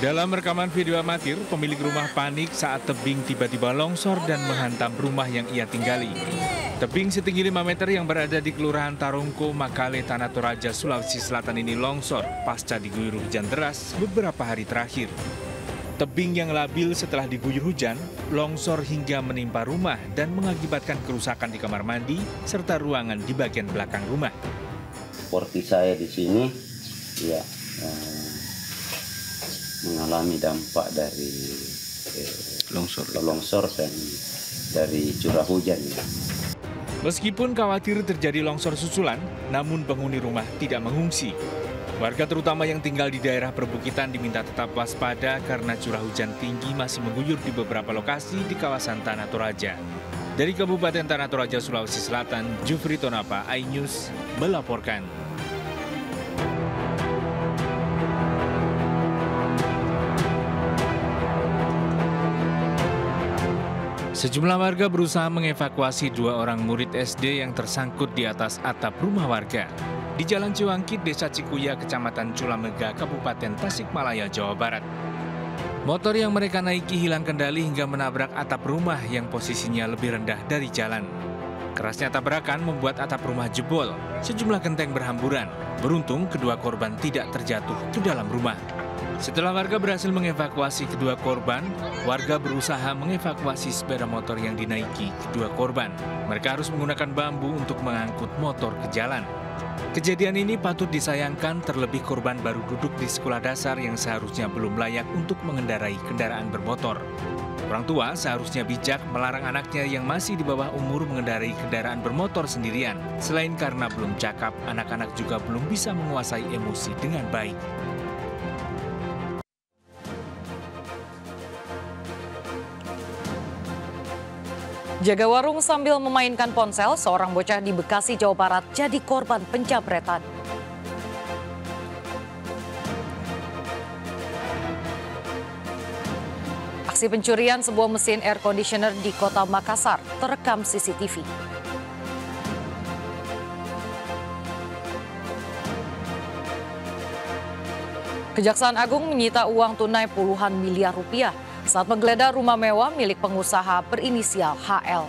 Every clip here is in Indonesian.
Dalam rekaman video amatir, pemilik rumah panik saat tebing tiba-tiba longsor dan menghantam rumah yang ia tinggali. Tebing setinggi 5 meter yang berada di Kelurahan Tarungko, Makale, Tanah Toraja, Sulawesi Selatan ini longsor pasca diguyur hujan deras beberapa hari terakhir. Tebing yang labil setelah diguyur hujan, longsor hingga menimpa rumah dan mengakibatkan kerusakan di kamar mandi serta ruangan di bagian belakang rumah. Seperti saya di sini, ya mengalami dampak dari longsor dan dari curah hujan. Meskipun khawatir terjadi longsor susulan, namun penghuni rumah tidak mengungsi. Warga terutama yang tinggal di daerah perbukitan diminta tetap waspada karena curah hujan tinggi masih mengguyur di beberapa lokasi di kawasan Tanah Toraja. Dari Kabupaten Tanah Toraja, Sulawesi Selatan, Jufri Tonapa, iNews melaporkan. Sejumlah warga berusaha mengevakuasi 2 orang murid SD yang tersangkut di atas atap rumah warga di Jalan Ciwangkit, Desa Cikuya, Kecamatan Culamega, Kabupaten Tasikmalaya, Jawa Barat. Motor yang mereka naiki hilang kendali hingga menabrak atap rumah yang posisinya lebih rendah dari jalan. Kerasnya tabrakan membuat atap rumah jebol, sejumlah genteng berhamburan. Beruntung kedua korban tidak terjatuh ke dalam rumah. Setelah warga berhasil mengevakuasi kedua korban, warga berusaha mengevakuasi sepeda motor yang dinaiki kedua korban. Mereka harus menggunakan bambu untuk mengangkut motor ke jalan. Kejadian ini patut disayangkan, terlebih korban baru duduk di sekolah dasar yang seharusnya belum layak untuk mengendarai kendaraan bermotor. Orang tua seharusnya bijak melarang anaknya yang masih di bawah umur mengendarai kendaraan bermotor sendirian. Selain karena belum cakap, anak-anak juga belum bisa menguasai emosi dengan baik. Jaga warung sambil memainkan ponsel, seorang bocah di Bekasi, Jawa Barat jadi korban penjamretan. Aksi pencurian sebuah mesin air conditioner di Kota Makassar terekam CCTV. Kejaksaan Agung menyita uang tunai puluhan miliar rupiah saat menggeledah rumah mewah milik pengusaha berinisial HL.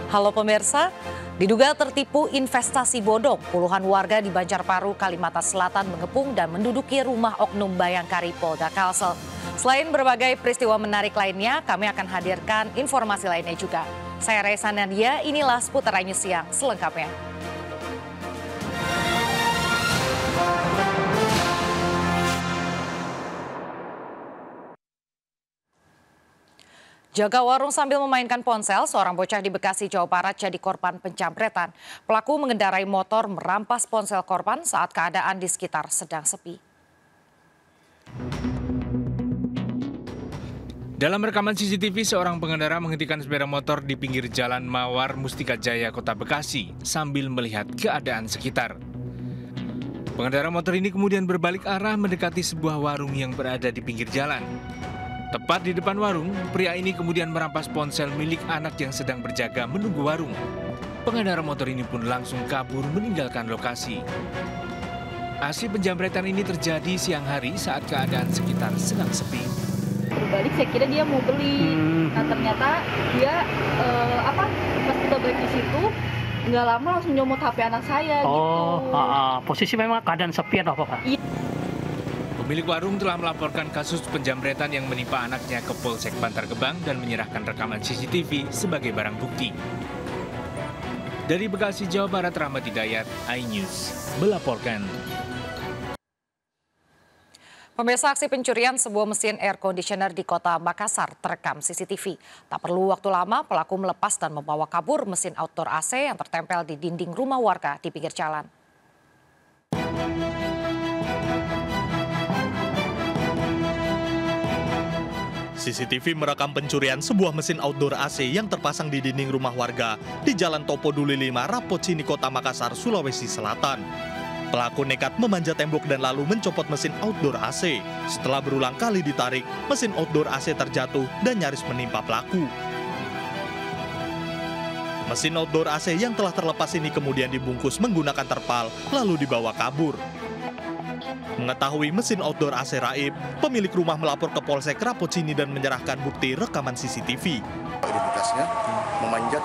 Halo pemirsa, diduga tertipu investasi bodong, puluhan warga di Banjarbaru, Kalimantan Selatan mengepung dan menduduki rumah oknum Bayangkari Polda Kalsel. Selain berbagai peristiwa menarik lainnya, kami akan hadirkan informasi lainnya juga. Saya Raisa Nadia, inilah Seputar News Siang selengkapnya. Jaga warung sambil memainkan ponsel, seorang bocah di Bekasi, Jawa Barat jadi korban penjamretan. Pelaku mengendarai motor merampas ponsel korban saat keadaan di sekitar sedang sepi. Dalam rekaman CCTV, seorang pengendara menghentikan sepeda motor di pinggir Jalan Mawar, Mustika Jaya, Kota Bekasi, sambil melihat keadaan sekitar. Pengendara motor ini kemudian berbalik arah mendekati sebuah warung yang berada di pinggir jalan. Tepat di depan warung, pria ini kemudian merampas ponsel milik anak yang sedang berjaga menunggu warung. Pengendara motor ini pun langsung kabur meninggalkan lokasi. Aksi penjamretan ini terjadi siang hari saat keadaan sekitar sedang sepi. Berbalik, saya kira dia mau beli. Nah ternyata dia pas kita balik di situ, nggak lama langsung nyomot HP anak saya. Posisi memang keadaan sepi atau apa, Pak? Iya. Pemilik warung telah melaporkan kasus penjamretan yang menimpa anaknya ke Polsek Bantar Gebang dan menyerahkan rekaman CCTV sebagai barang bukti. Dari Bekasi, Jawa Barat, Rahmat Hidayat, iNews melaporkan. Pemirsa, aksi pencurian sebuah mesin air conditioner di Kota Makassar terekam CCTV. Tak perlu waktu lama, pelaku melepas dan membawa kabur mesin outdoor AC yang tertempel di dinding rumah warga di pinggir jalan. CCTV merekam pencurian sebuah mesin outdoor AC yang terpasang di dinding rumah warga di Jalan Topo Duli 5, Rapocini, Kota Makassar, Sulawesi Selatan. Pelaku nekat memanjat tembok dan lalu mencopot mesin outdoor AC. Setelah berulang kali ditarik, mesin outdoor AC terjatuh dan nyaris menimpa pelaku. Mesin outdoor AC yang telah terlepas ini kemudian dibungkus menggunakan terpal, lalu dibawa kabur. Mengetahui mesin outdoor AC raib, pemilik rumah melapor ke Polsek Rapocini dan menyerahkan bukti rekaman CCTV. Identitasnya memanjat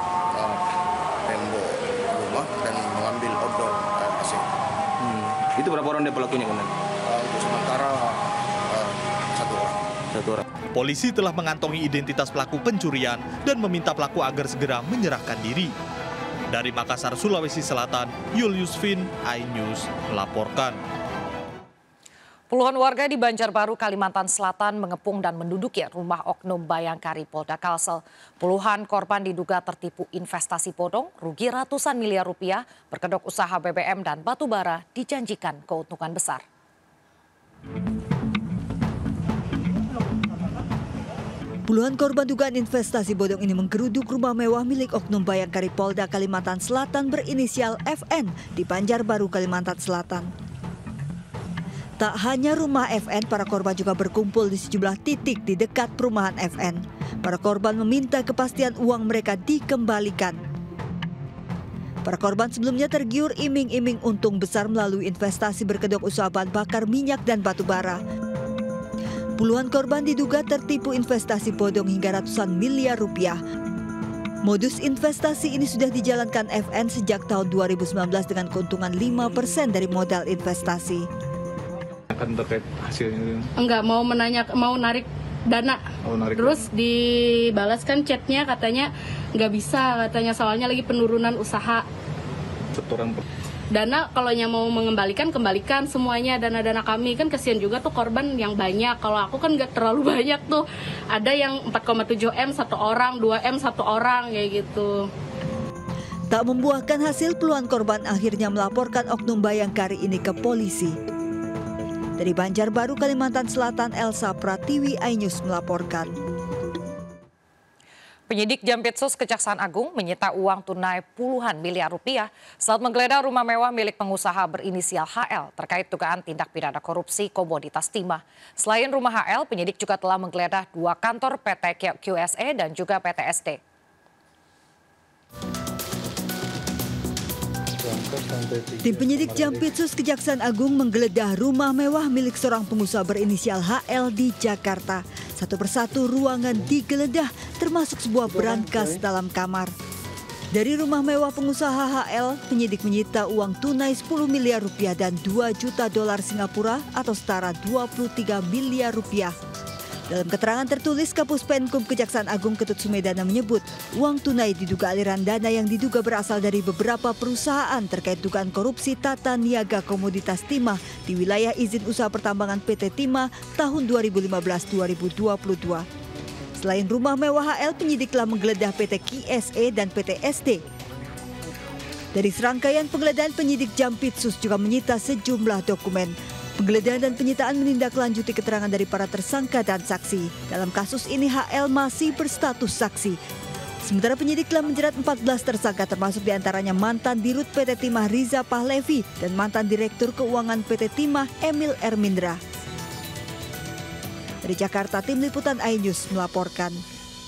tembok rumah dan mengambil outdoor AC. Itu berapa orang dia pelakunya, Komandan? Untuk sementara satu orang. Polisi telah mengantongi identitas pelaku pencurian dan meminta pelaku agar segera menyerahkan diri. Dari Makassar, Sulawesi Selatan, Julius Vin, iNews melaporkan. Puluhan warga di Banjarbaru, Kalimantan Selatan mengepung dan menduduki rumah oknum Bayangkari Polda Kalsel. Puluhan korban diduga tertipu investasi bodong, rugi ratusan miliar rupiah, berkedok usaha BBM dan batubara, dijanjikan keuntungan besar. Puluhan korban dugaan investasi bodong ini menggeruduk rumah mewah milik oknum Bayangkari Polda Kalimantan Selatan berinisial FN di Banjarbaru, Kalimantan Selatan. Tak hanya rumah FN, para korban juga berkumpul di sejumlah titik di dekat perumahan FN. Para korban meminta kepastian uang mereka dikembalikan. Para korban sebelumnya tergiur iming-iming untung besar melalui investasi berkedok usaha bahan bakar minyak dan batu bara. Puluhan korban diduga tertipu investasi bodong hingga ratusan miliar rupiah. Modus investasi ini sudah dijalankan FN sejak tahun 2019 dengan keuntungan 5% dari modal investasi. Akan terkait hasilnya? Enggak, mau narik dana. Terus dibalaskan chatnya katanya nggak bisa, katanya soalnya lagi penurunan usaha. Setoran Dana kalau mau mengembalikan, kembalikan semuanya dana-dana kami. Kan kasihan juga tuh korban yang banyak. Kalau aku kan nggak terlalu banyak tuh. Ada yang 4,7 M satu orang, 2 M satu orang kayak gitu. Tak membuahkan hasil, puluhan korban akhirnya melaporkan oknum Bayangkari ini ke polisi. Dari Banjarbaru, Kalimantan Selatan, Elsa Pratiwi, iNews melaporkan. Penyidik Jampitsus Kejaksaan Agung menyita uang tunai puluhan miliar rupiah saat menggeledah rumah mewah milik pengusaha berinisial HL terkait dugaan tindak pidana korupsi komoditas timah. Selain rumah HL, penyidik juga telah menggeledah 2 kantor PT QSE dan juga PT SD. Tim penyidik Jampitsus Kejaksaan Agung menggeledah rumah mewah milik seorang pengusaha berinisial HL di Jakarta. Satu persatu ruangan digeledah, termasuk sebuah brankas dalam kamar. Dari rumah mewah pengusaha HL, penyidik menyita uang tunai 10 miliar rupiah dan 2 juta dolar Singapura atau setara 23 miliar rupiah. Dalam keterangan tertulis, Kapus Penkum Kejaksaan Agung Ketut Sumedana menyebut uang tunai diduga aliran dana yang diduga berasal dari beberapa perusahaan terkait dugaan korupsi tata niaga komoditas timah di wilayah izin usaha pertambangan PT Timah tahun 2015-2022. Selain rumah mewah HL, penyidik telah menggeledah PT QSE dan PT SD. Dari serangkaian penggeledahan, penyidik Jampitsus juga menyita sejumlah dokumen. Penggeledahan dan penyitaan menindaklanjuti keterangan dari para tersangka dan saksi. Dalam kasus ini HL masih berstatus saksi. Sementara penyidik telah menjerat 14 tersangka termasuk diantaranya mantan Dirut PT Timah Riza Pahlevi dan mantan Direktur Keuangan PT Timah Emil Ermindra. Dari Jakarta, Tim Liputan iNews melaporkan.